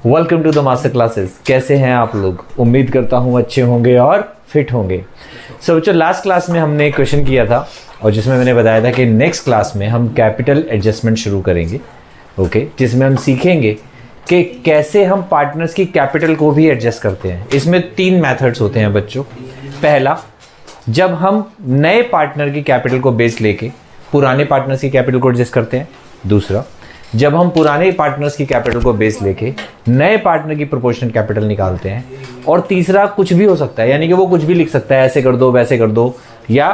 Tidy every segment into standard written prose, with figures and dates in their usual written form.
Welcome to the master classes. कैसे हैं आप लोग? उम्मीद करता हूँ अच्छे होंगे और फिट होंगे। सो बच्चों, लास्ट क्लास में हमने एक क्वेश्चन किया था और जिसमें मैंने बताया था कि नेक्स्ट क्लास में हम कैपिटल एडजस्टमेंट शुरू करेंगे। ओके, जिसमें हम सीखेंगे कि कैसे हम पार्टनर्स की कैपिटल को भी एडजस्ट करते हैं। इसमें 3 मेथड्स होते हैं बच्चों। पहला, जब हम नए पार्टनर की कैपिटल को बेस लेके पुराने पार्टनर्स की कैपिटल को एडजस्ट करते हैं। दूसरा, जब हम पुराने पार्टनर्स की कैपिटल को बेस लेके नए पार्टनर की प्रोपोर्शनल कैपिटल निकालते हैं। और तीसरा, कुछ भी हो सकता है, यानी कि वो कुछ भी लिख सकता है, ऐसे कर दो वैसे कर दो, या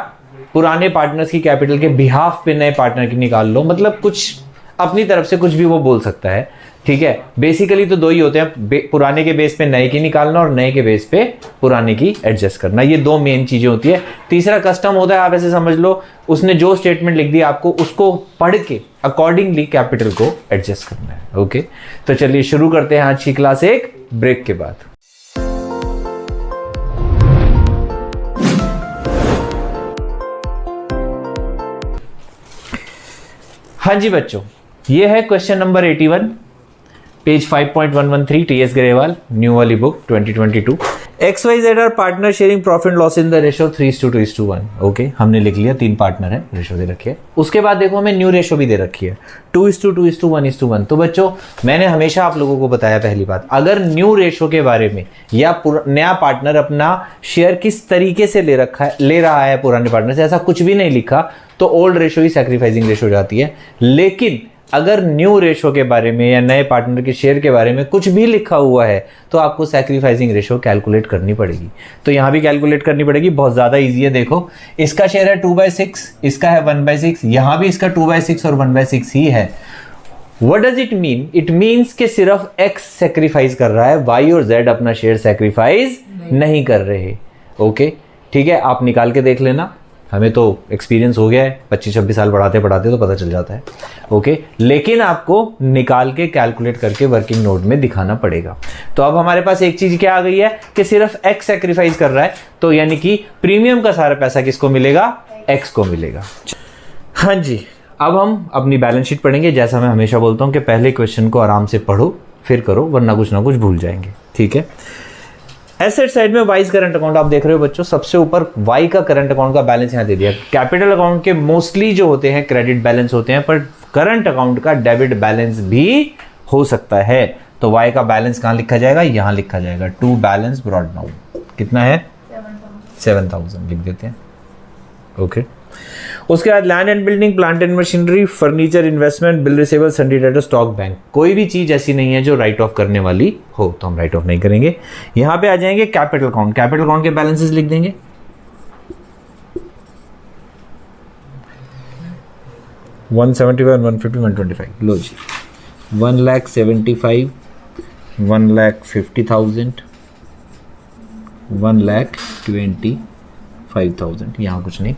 पुराने पार्टनर्स की कैपिटल के बिहाफ पे नए पार्टनर की निकाल लो, मतलब कुछ अपनी तरफ से कुछ भी वो बोल सकता है। ठीक है, बेसिकली तो 2 ही होते हैं, पुराने के बेस पे नए की निकालना और नए के बेस पे पुराने की एडजस्ट करना। ये 2 मेन चीजें होती है। तीसरा कस्टम होता है, आप ऐसे समझ लो, उसने जो स्टेटमेंट लिख दी आपको उसको पढ़ के अकॉर्डिंगली कैपिटल को एडजस्ट करना है। ओके, तो चलिए शुरू करते हैं आज की क्लास एक ब्रेक के बाद। हाँ जी बच्चों, ये है question number 81, page 5.113, TS Grewal, new वाली book 2022। XYZ are partner sharing profit loss in the ratio 3:2:1। Okay, हमने लिख लिया, 3 पार्टनर है, रेशो दे रखी है। उसके बाद देखो हमें न्यू रेशो भी दे रखी है 2:2:1:1। तो बच्चों, मैंने हमेशा आप लोगों को बताया, पहली बात, अगर न्यू रेशो के बारे में या नया पार्टनर अपना शेयर किस तरीके से ले रहा है पुराने पार्टनर से, ऐसा कुछ भी नहीं लिखा तो ओल्ड रेशो ही सैक्रिफाइसिंग रेशो हो जाती है। लेकिन अगर न्यू रेशो के बारे में या नए पार्टनर के शेयर के बारे में कुछ भी लिखा हुआ है तो आपको सैक्रिफाइसिंग रेशो कैलकुलेट करनी पड़ेगी। तो यहां भी कैलकुलेट करनी पड़ेगी, बहुत ज्यादा इजी है। देखो, इसका शेयर है 2/6, इसका है 1/6, यहां भी इसका 2/6 और 1/6 ही है। What does it mean? It means कि सिर्फ X सैक्रिफाइस कर रहा है, Y और Z अपना शेयर सैक्रिफाइस नहीं कर रहे। ओके, ठीक है, आप निकाल के देख लेना, हमें तो एक्सपीरियंस हो गया है, 25-26 साल पढ़ाते पढ़ाते तो पता चल जाता है। ओके, लेकिन आपको निकाल के कैलकुलेट करके वर्किंग नोट में दिखाना पड़ेगा। तो अब हमारे पास एक चीज क्या आ गई है कि सिर्फ X सैक्रिफाइस कर रहा है, तो यानी कि प्रीमियम का सारा पैसा किसको मिलेगा? X को मिलेगा। हाँ जी, अब हम अपनी बैलेंस शीट पढ़ेंगे। जैसा मैं हमेशा बोलता हूं कि पहले क्वेश्चन को आराम से पढ़ो फिर करो, वरना कुछ ना कुछ भूल जाएंगे। ठीक है, एसेट साइड में वाइज करंट अकाउंट आप देख रहे हो बच्चों, सबसे ऊपर वाई का करंट अकाउंट का बैलेंस यहां दे दिया। कैपिटल अकाउंट के मोस्टली जो होते हैं क्रेडिट बैलेंस होते हैं, पर करंट अकाउंट का डेबिट बैलेंस भी हो सकता है। तो वाई का बैलेंस कहां लिखा जाएगा? यहां लिखा जाएगा, टू बैलेंस ब्रॉट डाउन। कितना है? 7,000 लिख देते हैं। ओके, उसके बाद land and building, plant and machinery, furniture, investment, bill receivable, सन्डी debtor, stock, bank. कोई भी चीज ऐसी नहीं है जो राइट ऑफ करने वाली हो, तो हम राइट ऑफ नहीं करेंगे। यहां पे आ जाएंगे कैपिटल अकाउंट। कैपिटल अकाउंट के बैलेंसेस लिख देंगे। $175, $150, $125। लो जी, 1,75,000, 1,50,000, 1,25,000। यहां कुछ नहीं।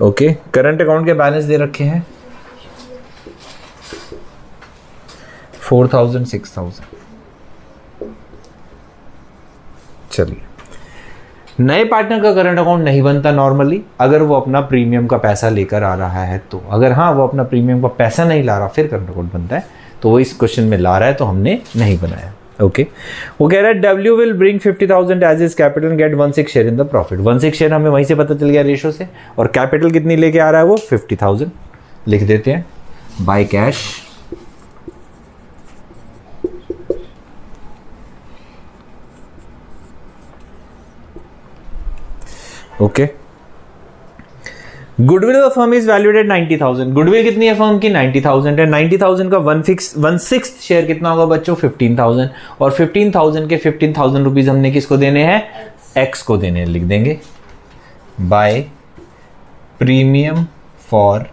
ओके, करंट अकाउंट के बैलेंस दे रखे हैं 4,000, 6,000। चलिए, नए पार्टनर का करंट अकाउंट नहीं बनता नॉर्मली अगर वो अपना प्रीमियम का पैसा लेकर आ रहा है तो। अगर हाँ, वो अपना प्रीमियम का पैसा नहीं ला रहा फिर करंट अकाउंट बनता है। तो वो इस क्वेश्चन में ला रहा है तो हमने नहीं बनाया। ओके, वो कह रहा है W will bring 50,000 as his capital and get 1/6 share in the profit. 1/6 share हमें वहीं से पता चल गया रेशो से, और कैपिटल कितनी लेके आ रहा है वो? 50,000 लिख देते हैं by cash. Okay, goodwill of firm is valued at 90,000। Goodwill कितनी है फर्म की? 90,000 है। 90,000 का 1/6 शेयर कितना होगा बच्चों? 15,000। और 15,000 के 15,000 रुपीज हमने किसको देने हैं? X को देने हैं। लिख देंगे by premium for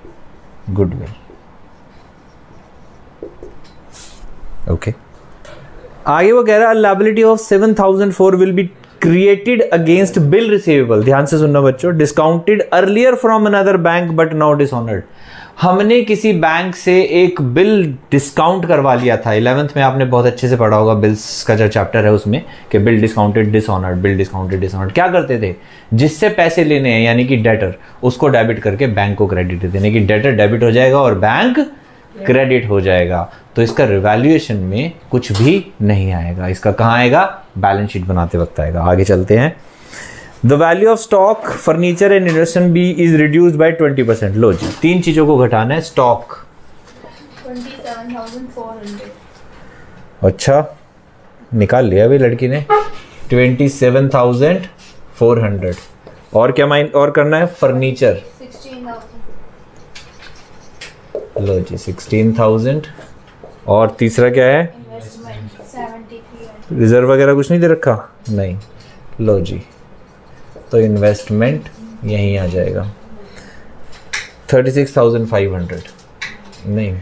goodwill. Okay, आगे वो कह रहा है liability of 7,004 will be created against bill receivable. ध्यान से सुनना बच्चों, discounted earlier from another bank but now dishonoured. हमने किसी बैंक से एक बिल डिस्काउंट करवा लिया था। 11th में आपने बहुत अच्छे से पढ़ा होगा, बिल्स का जो चैप्टर है उसमें, कि bill discounted dishonoured, bill discounted dishonoured. क्या करते थे? जिससे पैसे लेने हैं यानी कि डेटर, उसको डेबिट करके बैंक को क्रेडिट देने की, डेटर डेबिट हो जाएगा और बैंक क्रेडिट हो जाएगा, तो इसका रिवैल्यूएशन में कुछ भी नहीं आएगा। इसका कहाँ आएगा? बैलेंस शीट बनाते वक्त आएगा। आगे चलते हैं। The value of stock, furniture and investment be is reduced by 20%। लो जी, तीन चीजों को घटाना है। स्टॉक 27,400। अच्छा, निकाल लिया अभी लड़की ने। 27,400। और क्या और करना है? फर्नीचर 16,000। लो जी 16,000। और तीसरा क्या है? इन्वेस्टमेंट 73,000। रिजर्व वगैरह कुछ नहीं दे रखा? नहीं। लो जी, तो इन्वेस्टमेंट यहीं आ जाएगा 36,500। नहीं,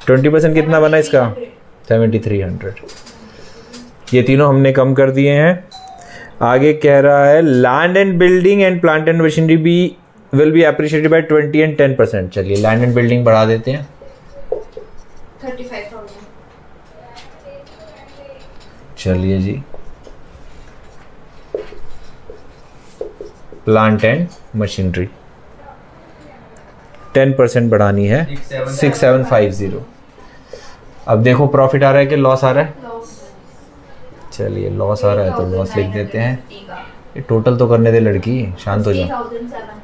20% कितना बना इसका? 7,300। ये तीनों हमने कम कर दिए हैं। आगे कह रहा है land and building and plant and machinery be will be appreciated by 20 and 10%। चलिए लैंड एंड बिल्डिंग बढ़ा देते हैं 35,000। चलिए जी, प्लांट एंड मशीनरी 10% बढ़ानी है 6750। अब देखो प्रॉफिट आ रहा है कि लॉस आ रहा है? चलिए लॉस आ रहा है तो लॉस लिख देते हैं। ये टोटल तो करने दे लड़की, शांत हो जाओ। 60,700।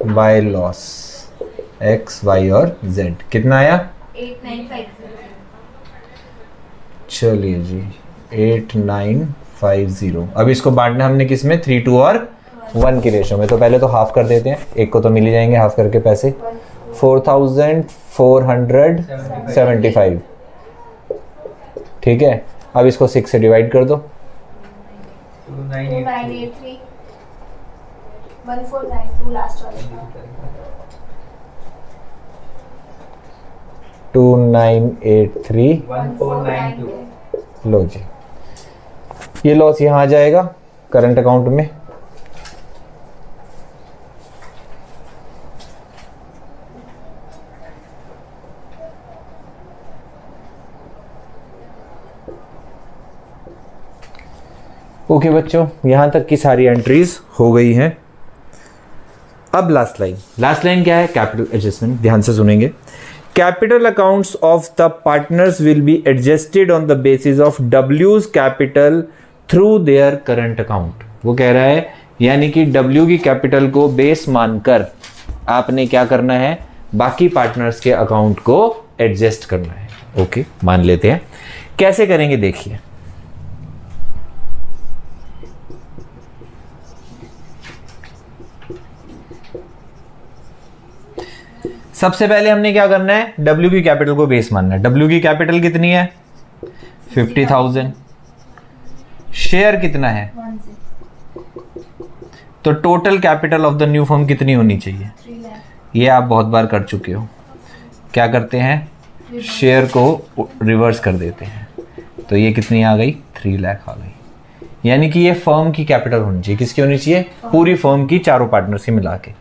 बाय लॉस एक्स वाई और जेड कितना आया? 8950। चलिए जी 8950। अब इसको बांटना हमने किस में? 3:2 और 1 की रेशो में। तो पहले तो हाफ कर देते हैं, एक को तो मिल ही जाएंगे हाफ करके पैसे। 4,475। ठीक है, अब इसको 6 से डिवाइड कर दो। 2983। 1492 लास्ट वाला। 2983। 1492। लो जी, ये लॉस यहाँ आ जाएगा करंट अकाउंट में। ओके बच्चों, यहां तक की सारी एंट्रीज हो गई हैं। अब लास्ट लाइन। लास्ट लाइन क्या है? Capital adjustment. ध्यान से सुनेंगे। Capital accounts of the partners will be adjusted on the basis of डब्ल्यूज capital through their current account. वो कह रहा है यानी कि डब्ल्यू की कैपिटल को बेस मानकर आपने क्या करना है? बाकी पार्टनर्स के अकाउंट को एडजस्ट करना है। ओके, मान लेते हैं। कैसे करेंगे देखिए। सबसे पहले हमने क्या करना है? W की कैपिटल को बेस मानना है। W की कैपिटल कितनी है? 50,000। शेयर कितना है? 16। तो total capital of the new firm कितनी होनी चाहिए? 3 लाख। ये आप बहुत बार कर चुके हो। क्या करते हैं? शेयर को रिवर्स कर देते हैं। तो ये कितनी आ गई? 3 लाख आ गई। यानी कि ये फर्म की कैपिटल होनी चाहिए। किसकी होनी चाहिए? पूरी फर्म की, चारों पार्टनर्स की मिला के।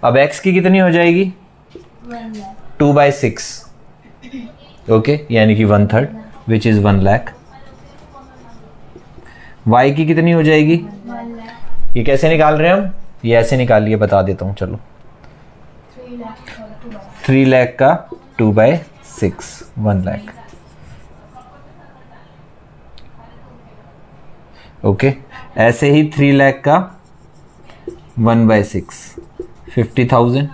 अब एक्स की कितनी हो जाएगी? 1 लाख। 2/6। ओके, यानी कि 1/3 विच इज 1 लाख। वाई की कितनी हो जाएगी? 1 लाख। ये कैसे निकाल रहे हैं हम? ये ऐसे निकालिए, बता देता हूँ। चलो 3 लाख और 2 लाख। 3 लाख का 2/6 1 लाख। ओके, ऐसे ही 3 लाख का 1/6 50,000।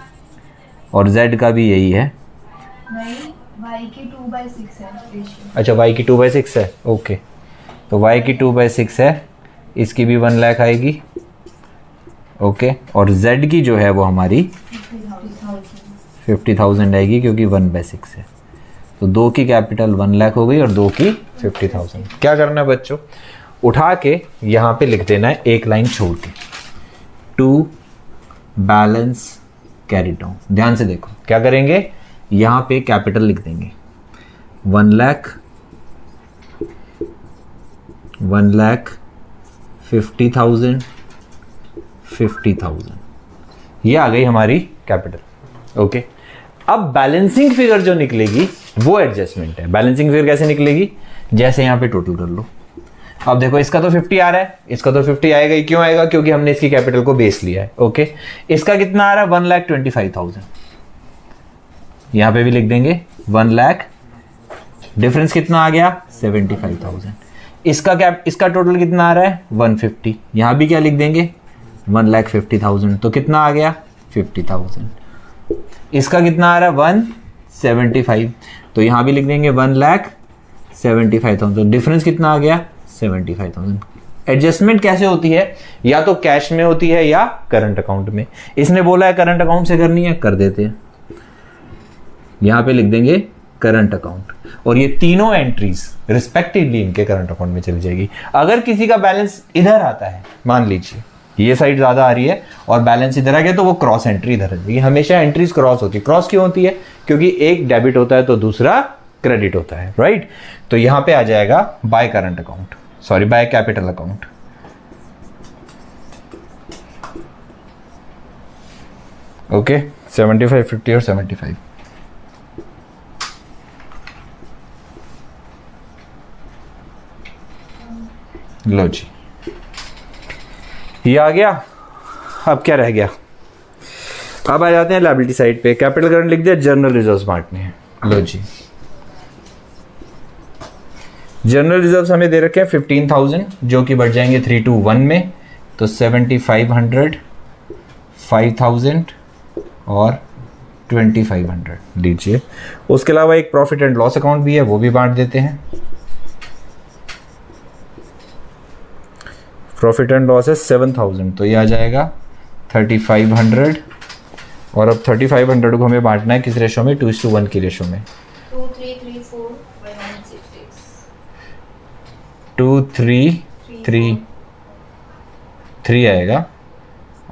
और Z का भी यही है। नहीं, y की 2/6 है रेशियो। अच्छा, Y की 2/6 है। ओके, तो Y की 2/6 है, इसकी भी 1 लाख आएगी। ओके, और Z की जो है वो हमारी 50,000 आएगी क्योंकि 1/6 है। तो 2 की कैपिटल 1 लाख हो गई और 2 की 50,000। क्या करना है बच्चों? उठा के यहाँ पे लिख देना है एक लाइन छोड़ के, टू बैलेंस कैरिड ऑन। ध्यान से देखो क्या करेंगे, यहां पे कैपिटल लिख देंगे 1 लाख 50,000 50,000। ये आ गई हमारी कैपिटल। ओके, अब बैलेंसिंग फिगर जो निकलेगी वो एडजस्टमेंट है। बैलेंसिंग फिगर कैसे निकलेगी? जैसे यहां पे टोटल कर लो। अब देखो इसका तो 50 आ रहा है, इसका तो 50 आएगा ही। क्यों आएगा? क्योंकि हमने इसकी कैपिटल को बेस लिया है। ओके, इसका कितना आ रहा है? 1,25,000। यहां पे भी लिख देंगे 1 लाख। डिफरेंस कितना आ गया? 75,000। इसका टोटल कितना आ रहा है? 150। यहां भी क्या लिख देंगे? 1,50,000। तो कितना आ गया? 50,000। इसका कितना आ रहा है? 175। तो यहां भी लिख देंगे 1,75,000। डिफरेंस कितना आ गया? 75,000। एडजस्टमेंट कैसे होती है? या तो कैश में होती है या करंट अकाउंट में। इसने बोला है करंट अकाउंट से करनी है, कर देते हैं। यहां पे लिख देंगे करंट अकाउंट, और ये तीनों एंट्रीज रिस्पेक्टिवली इनके करंट अकाउंट में चली जाएगी। अगर किसी का बैलेंस इधर आता है, मान लीजिए ये साइड ज्यादा आ रही है और बैलेंस इधर आ गया, तो वो क्रॉस एंट्री इधर आ जाएगी। हमेशा एंट्रीज क्रॉस होती है। क्रॉस क्यों होती है? क्योंकि एक डेबिट होता है तो दूसरा क्रेडिट होता है, राइट? तो यहां पे आ जाएगा by current account, sorry by capital account. Okay, 75, 50 और 75। लो जी, ये आ गया। अब क्या रह गया? अब आ जाते हैं लायबिलिटी साइड पे। कैपिटल करंट लिख दिया, जनरल रिजर्व्स बांटने हैं। लो जी, जनरल रिजर्व्स हमें दे रखे हैं 15,000, जो कि बढ़ जाएंगे 3 to 1 में। तो 7,500, 5,000 और 2,500 लीजिए। उसके अलावा एक प्रॉफिट एंड लॉस अकाउंट भी है, वो भी बांट देते हैं। प्रॉफिट एंड लॉस है 7,000, तो ये आ जाएगा 3,500। और अब 3,500 को हमें बांटना है किस रेशो में? 2:1 की रेशो में। 2, 3, 3, 4, 1, 6, 6। 2, 3, 3, 3 आएगा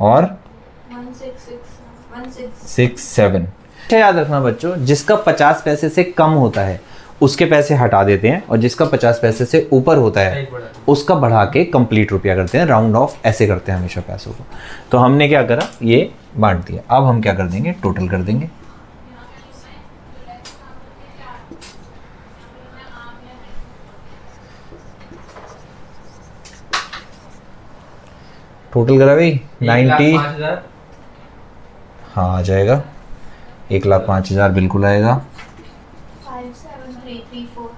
और 1, 6, 6, 7। याद रखना बच्चों, जिसका 50 पैसे से कम होता है उसके पैसे हटा देते हैं, और जिसका 50 पैसे से ऊपर होता है उसका बढ़ा के कंप्लीट रुपया करते हैं। राउंड ऑफ ऐसे करते हैं हमेशा पैसों को। तो हमने क्या करा? ये बांट दिया। अब हम क्या कर देंगे? टोटल कर देंगे। टोटल करा भाई 90। हाँ आ जाएगा, 1,05,000 बिल्कुल आएगा। 5, 7, 3, 3, 4।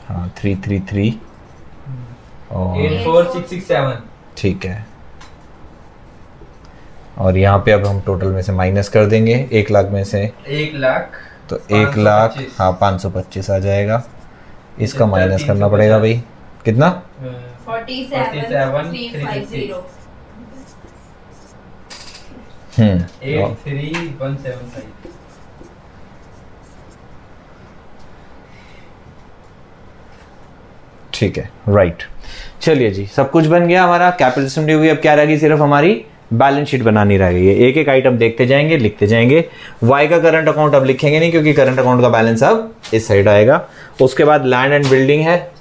हाँ 333 और 8, 4, 6, 6, 7। ठीक है। और यहाँ पे अब हम टोटल में से माइनस कर देंगे 1 लाख में से। 1 लाख तो 1 लाख, 525। हाँ 525 आ जाएगा। इसका इतना माइनस 350। करना पड़ेगा भाई। कितना? 47, 350। 83175। ठीक है, राइट। चलिए जी, सब कुछ बन गया हमारा। कैपिटल सिस्टम दी हुई। अब क्या रह गई? सिर्फ हमारी बैलेंस शीट बनानी रह गई है। एक एक आइटम देखते जाएंगे, लिखते जाएंगे। वाई का करंट अकाउंट अब लिखेंगे नहीं, क्योंकि करंट अकाउंट का बैलेंस अब इस साइड आएगा। उसके बाद लैंड एंड बिल्डिंग है,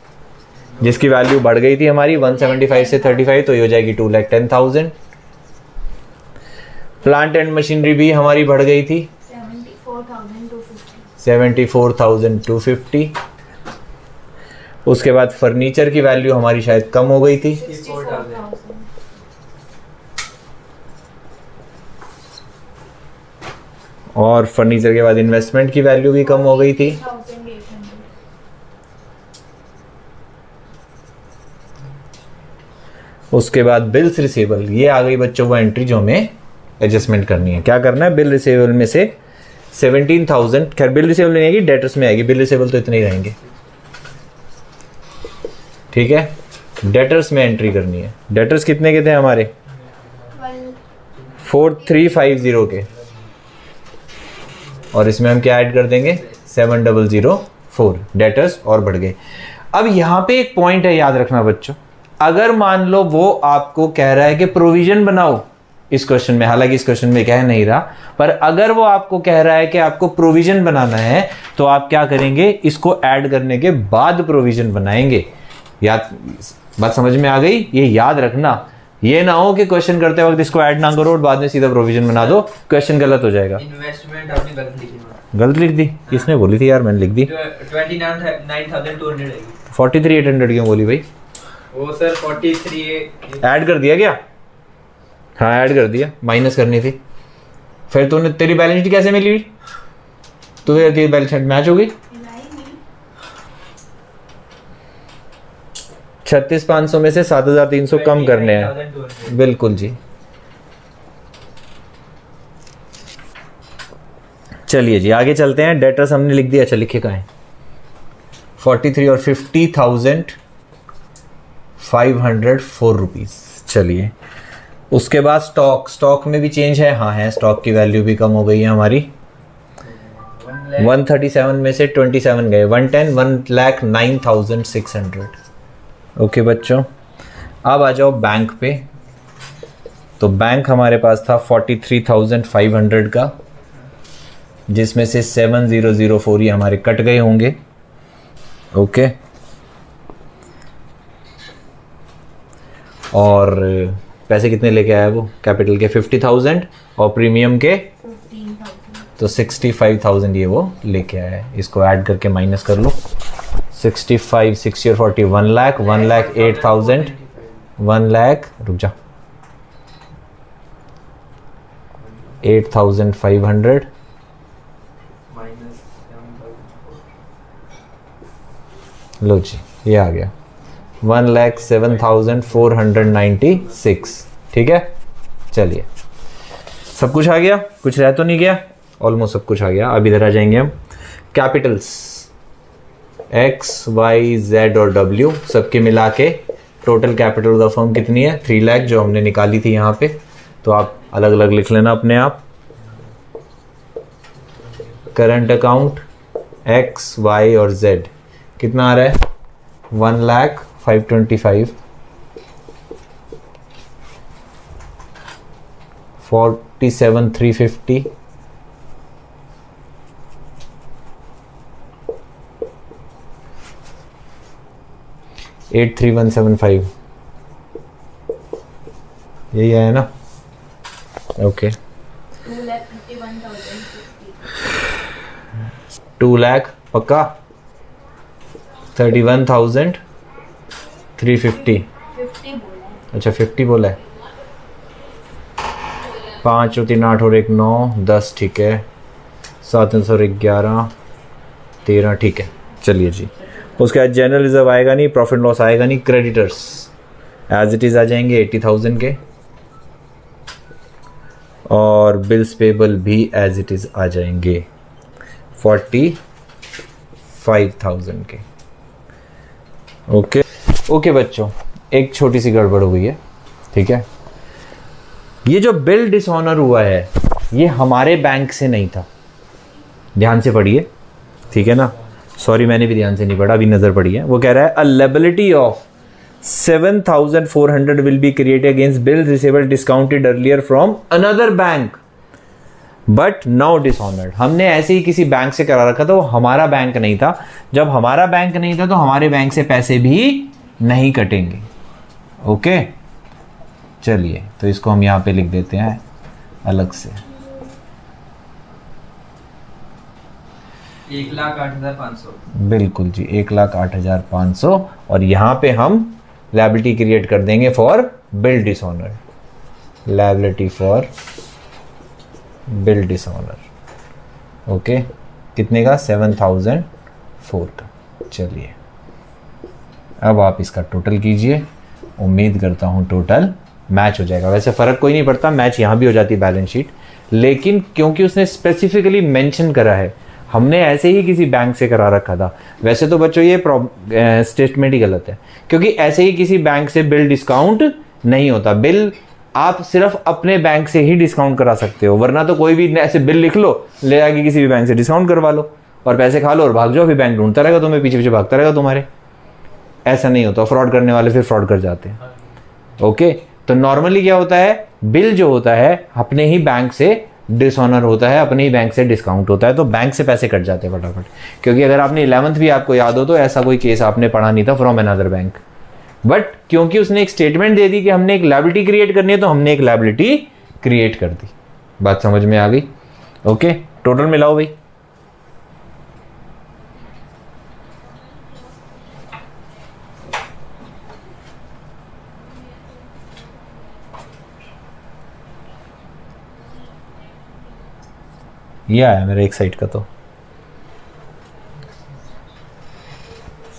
जिसकी वैल्यू बढ़ गई थी हमारी 175 से 35, तो ये हो जाएगी 2,10,000। प्लांट एंड मशीनरी भी हमारी बढ़ गई थी 74,250। 74,250। उसके बाद फर्नीचर की वैल्यू हमारी शायद कम हो गई थी 64,000। और फर्नीचर के बाद इन्वेस्टमेंट की वैल्यू भी कम हो गई थी 800। उसके बाद बिल्स रिसेबल, ये आ गई बच्चों वो एंट्री जो हमें एडजस्टमेंट करनी है। क्या करना है? बिल रिसेबल में से 17,000, खैर बिल रिसेबल नहीं आएगी, डेटर्स में आएगी। बिल रिसेबल तो इतने ही रहेंगे, ठीक है। डेटर्स में एंट्री करनी है। डेटर्स कितने के थे हमारे? 4,350 के, और इसमें हम क्या ऐड कर देंगे? 7,004 डेटर्स और बढ़ गए। अब यहां पे एक पॉइंट है याद रखना बच्चों, अगर मान लो वो आपको कह रहा है कि प्रोविजन बनाओ इस क्वेश्चन में, हालांकि इस क्वेश्चन में कह नहीं रहा, पर अगर वो आपको कह रहा है कि आपको प्रोविजन बनाना है, तो आप क्या करेंगे? इसको ऐड करने के बाद प्रोविजन बनाएंगे। याद, बात समझ में आ गई? ये याद रखना, ये ना हो कि क्वेश्चन करते वक्त इसको ऐड ना करो और बाद में सीधा प्रोविजन बना दो, क्वेश्चन गलत हो जाएगा। इन्वेस्टमेंट आपने गलत लिखी है। गलत लिख दी? किसने बोली थी यार? मैंने लिख दी। 29,200 है। 43,800 क्यों बोली भाई? वो सर 43 ऐड कर दिया क्या? हाँ ऐड कर दिया, माइनस करनी थी। फिर तूने तेरी बैलेंस शीट कैसे मिली? तो तेरी बैलेंस शीट मैच हो गई। 36,500 में से 7,300 कम करने हैं। बिल्कुल जी। चलिए जी आगे चलते हैं। डेटर्स हमने लिख दिया। अच्छा लिखे कहाँ है? 43 और 50,504 रुपीज। चलिए उसके बाद स्टॉक में भी चेंज है। हाँ है, स्टॉक की वैल्यू भी कम हो गई है हमारी। 137 में से 27 गए। 110 1,09,600। ओके बच्चों, अब आ जाओ बैंक पे। तो बैंक हमारे पास था 43,500 का, जिसमें से 7,004 ये हमारे कट गए होंगे। ओके, और पैसे कितने लेके आया वो? कैपिटल के 50,000 और प्रीमियम के 15,000। तो 65,000 ये वो लेके आया है। इसको ऐड करके माइनस कर लो। 65, 60 और 40 1 लाख, 1,08,000, 1 लाख, रुक जा, 8,500 लो जी ये आ गया 1,07,496। ठीक है, चलिए सब कुछ आ गया, कुछ रह तो नहीं गया? ऑलमोस्ट सब कुछ आ गया। अब इधर आ जाएंगे हम। कैपिटल्स X, Y, Z और W सबके मिला के total capital of the firm कितनी है? 3 लाख, जो हमने निकाली थी यहाँ पे। तो आप अलग अलग लिख लेना अपने आप। करंट अकाउंट X, Y और Z कितना आ रहा है? 1,05,25, 47,350, 83,175। यही आया ना? ओके, 2 लाख पक्का? 31,350। 50 बोला है। अच्छा 50 बोला है। 5 और 3 8 और 1 9 10। ठीक है, 7 और 11 13। ठीक है, चलिए जी। उसके बाद जनरल रिजर्व आएगा नहीं, प्रॉफिट लॉस आएगा नहीं। क्रेडिटर्स एज इट इज आ जाएंगे 80,000 के, और बिल्स पेबल भी एज इट इज आ जाएंगे 45,000 के। ओके ओके बच्चों, एक छोटी सी गड़बड़ हो गई है। ठीक है, ये जो बिल डिसऑनर हुआ है ये हमारे बैंक से नहीं था। ध्यान से पढ़िए, ठीक है ना? सॉरी मैंने भी ध्यान से नहीं पढ़ा, अभी नजर पड़ी है। वो कह रहा है अ liability of 7,400 will be created against bills receivable discounted earlier from another bank but now dishonoured. हमने ऐसे ही किसी बैंक से करा रखा था, वो हमारा बैंक नहीं था। जब हमारा बैंक नहीं था तो हमारे बैंक से पैसे भी नहीं कटेंगे। ओके, चलिए तो इसको हम यहां पे लिख देते हैं अलग से। 1,08,500। बिल्कुल जी, 1,08,500। और यहां पे हम लायबिलिटी क्रिएट कर देंगे for bill dishonour. Liability for bill dishonour. Okay, कितने का? 7,004 का। चलिए अब आप इसका टोटल कीजिए। उम्मीद करता हूं टोटल मैच हो जाएगा। वैसे फ़र्क कोई नहीं पड़ता, मैच यहाँ भी हो जाती बैलेंस शीट, लेकिन क्योंकि उसने स्पेसिफिकली मेंशन करा है, हमने ऐसे ही किसी बैंक से करा रखा था। वैसे तो बच्चों ये स्टेटमेंट ही गलत है, क्योंकि ऐसे ही किसी बैंक से बिल डिस्काउंट नहीं होता। बिल आप सिर्फ अपने बैंक से ही डिस्काउंट करा सकते हो, वरना तो कोई भी ऐसे बिल लिख लो, ले आके किसी भी बैंक से डिस्काउंट करवा लो और पैसे खा लो और भाग जाओ। फिर बैंक ढूंढता रहेगा तुम्हें, पीछे पीछे भागता रहेगा तुम्हारे। ऐसा नहीं होता, फ्रॉड करने वाले फिर फ्रॉड कर जाते हैं। ओके, तो नॉर्मली क्या होता है, बिल जो होता है अपने ही बैंक से डिसऑनर होता है, अपने ही बैंक से डिस्काउंट होता है, तो बैंक से पैसे कट जाते हैं फटाफट। क्योंकि अगर आपने 11th भी आपको याद हो तो ऐसा कोई केस आपने पढ़ा नहीं था फ्रॉम अनदर बैंक, बट क्योंकि उसने एक स्टेटमेंट दे दी कि हमने एक लायबिलिटी क्रिएट करनी है, तो हमने एक लायबिलिटी क्रिएट कर दी। बात समझ में आ गई? ओके, टोटल मिलाओ भाई। ये आया मेरा एक साइड का तो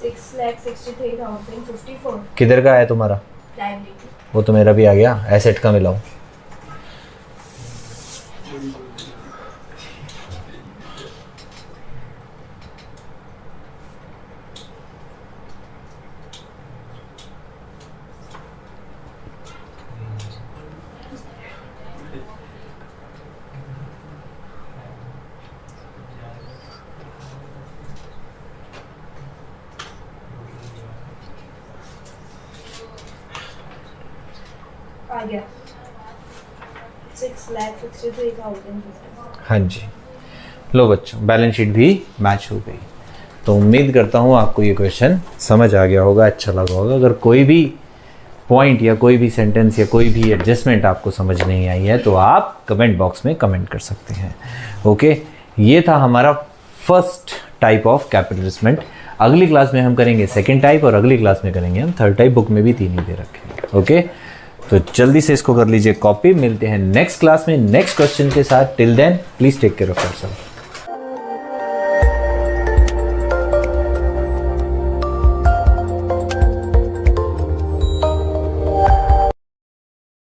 6,63,054 किधर का आया तुम्हारा? लाइबिलिटी। वो तो मेरा भी आ गया, एसेट का मिलाऊं। आ गया 6,63,000। हाँ जी, लो बच्चों बैलेंस शीट भी मैच हो गई। तो उम्मीद करता हूँ आपको ये क्वेश्चन समझ आ गया होगा, अच्छा लगा होगा। अगर कोई भी पॉइंट या कोई भी सेंटेंस या कोई भी एडजस्टमेंट आपको समझ नहीं आई है तो आप कमेंट बॉक्स में कमेंट कर सकते हैं। ओके, ये था हमारा first type of capital investment. अगली क्लास में हम करेंगे सेकेंड टाइप और अगली क्लास में करेंगे हम थर्ड टाइप। बुक में भी 3 ही दे रखे हैं। ओके, तो जल्दी से इसको कर लीजिए कॉपी। मिलते हैं नेक्स्ट क्लास में नेक्स्ट क्वेश्चन के साथ। Till then please take care of yourself.